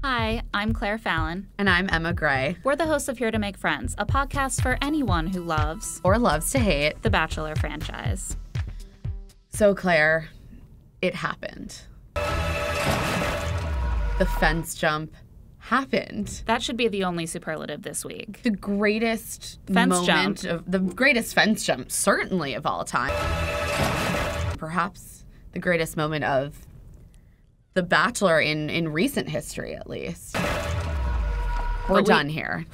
Hi, I'm Claire Fallon. And I'm Emma Gray. We're the hosts of Here to Make Friends, a podcast for anyone who loves or loves to hate the Bachelor franchise. So, Claire, it happened. The fence jump happened. That should be the only superlative this week. The greatest the greatest fence jump, certainly of all time. Perhaps the greatest moment of The Bachelor in recent history, at least. We're done here.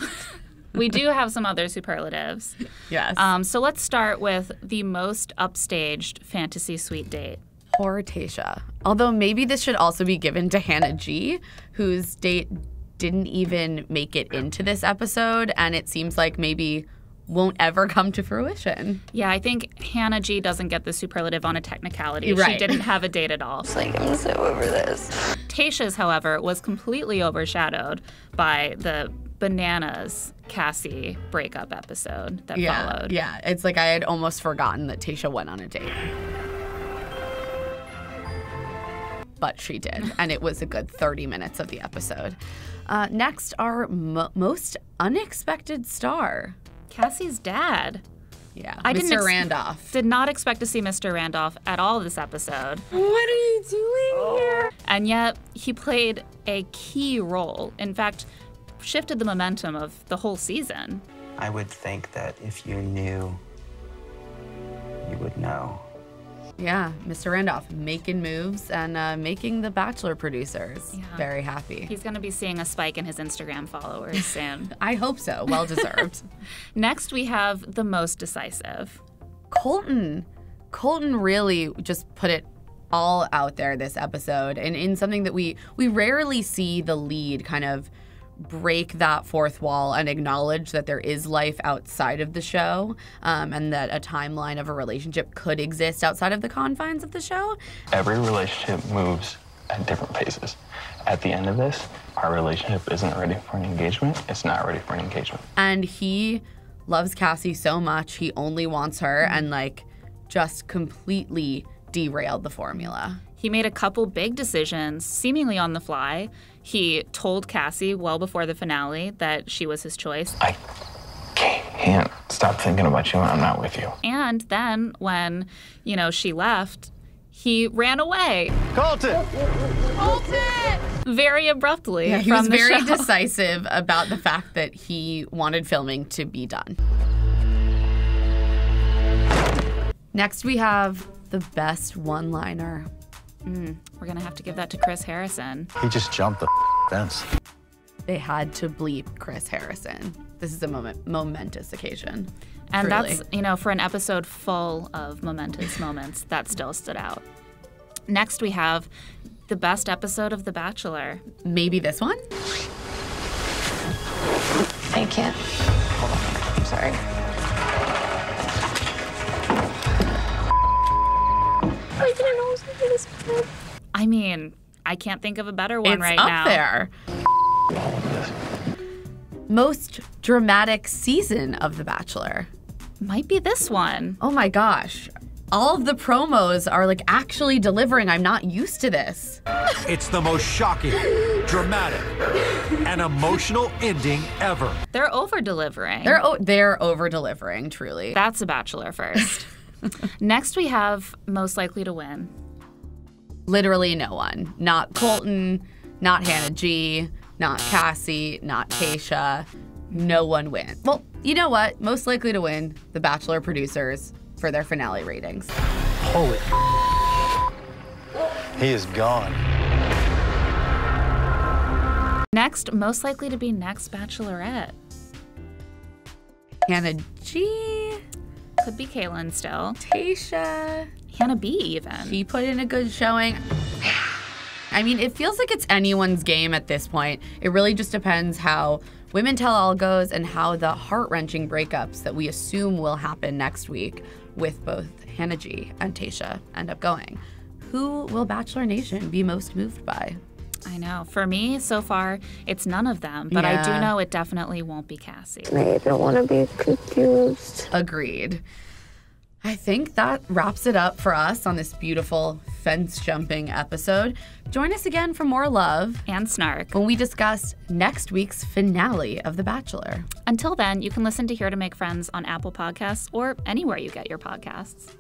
We do have some other superlatives. Yes. So let's start with the most upstaged fantasy suite date. Poor Tayshia. Although maybe this should also be given to Hannah G, whose date didn't even make it into this episode, and it seems like maybe won't ever come to fruition. Yeah, I think Hannah G doesn't get the superlative on a technicality. Right. She didn't have a date at all. It's like, I'm so over this. Tayshia's, however, was completely overshadowed by the bananas Cassie breakup episode that followed. Yeah, it's like I had almost forgotten that Tayshia went on a date. But she did, and it was a good 30 minutes of the episode. Next, our most unexpected star. Cassie's dad. Yeah, I Mr. Randolph. Did not expect to see Mr. Randolph at all this episode. What are you doing here? And yet, he played a key role. In fact, shifted the momentum of the whole season. I would think that if you knew, you would know. Yeah, Mr. Randolph making moves and making the Bachelor producers very happy. He's going to be seeing a spike in his Instagram followers soon. I hope so. Well deserved. Next, we have the most decisive. Colton. Colton really just put it all out there this episode, and in something that we rarely see the lead kind of break that fourth wall and acknowledge that there is life outside of the show, and that a timeline of a relationship could exist outside of the confines of the show. Every relationship moves at different paces. At the end of this, our relationship isn't ready for an engagement. It's not ready for an engagement. And he loves Cassie so much, he only wants her, and just completely derailed the formula. He made a couple big decisions, seemingly on the fly. He told Cassie well before the finale that she was his choice. I can't stop thinking about you when I'm not with you. And then when, she left, he ran away. Colton! Colton! Very abruptly. Yeah, he from was the very show. decisive about the fact that he wanted filming to be done. Next, we have the best one-liner. We're going to have to give that to Chris Harrison. He just jumped the fence. They had to bleep Chris Harrison. This is a momentous occasion. And truly. that's, for an episode full of momentous moments, that still stood out. Next, we have the best episode of The Bachelor. Maybe this one? I can't. Hold on. I'm sorry. I didn't know it was going to be this bad. I mean, I can't think of a better one right now. It's up there. Most dramatic season of The Bachelor. Might be this one. Oh my gosh. All of the promos are actually delivering. I'm not used to this. It's the most shocking, dramatic, and emotional ending ever. They're over-delivering. They're over-delivering, truly. That's a Bachelor first. Next, we have most likely to win. Literally no one. Not Colton, not Hannah G, not Cassie, not Tayshia. No one wins. Well, you know what? Most likely to win, the Bachelor producers for their finale ratings. Holy. He is gone. Next, most likely to be next Bachelorette. Hannah G. Could be Kaylin still. Tayshia. Hannah B even. She put in a good showing. I mean, it feels like it's anyone's game at this point. It really just depends how Women Tell All goes and how the heart-wrenching breakups that we assume will happen next week with both Hannah G and Tayshia end up going. Who will Bachelor Nation be most moved by? I know. For me, so far, it's none of them. But I do know it definitely won't be Cassie. I don't want to be confused. Agreed. I think that wraps it up for us on this beautiful fence jumping episode. Join us again for more love And snark. when we discuss next week's finale of The Bachelor. Until then, you can listen to Here to Make Friends on Apple Podcasts or anywhere you get your podcasts.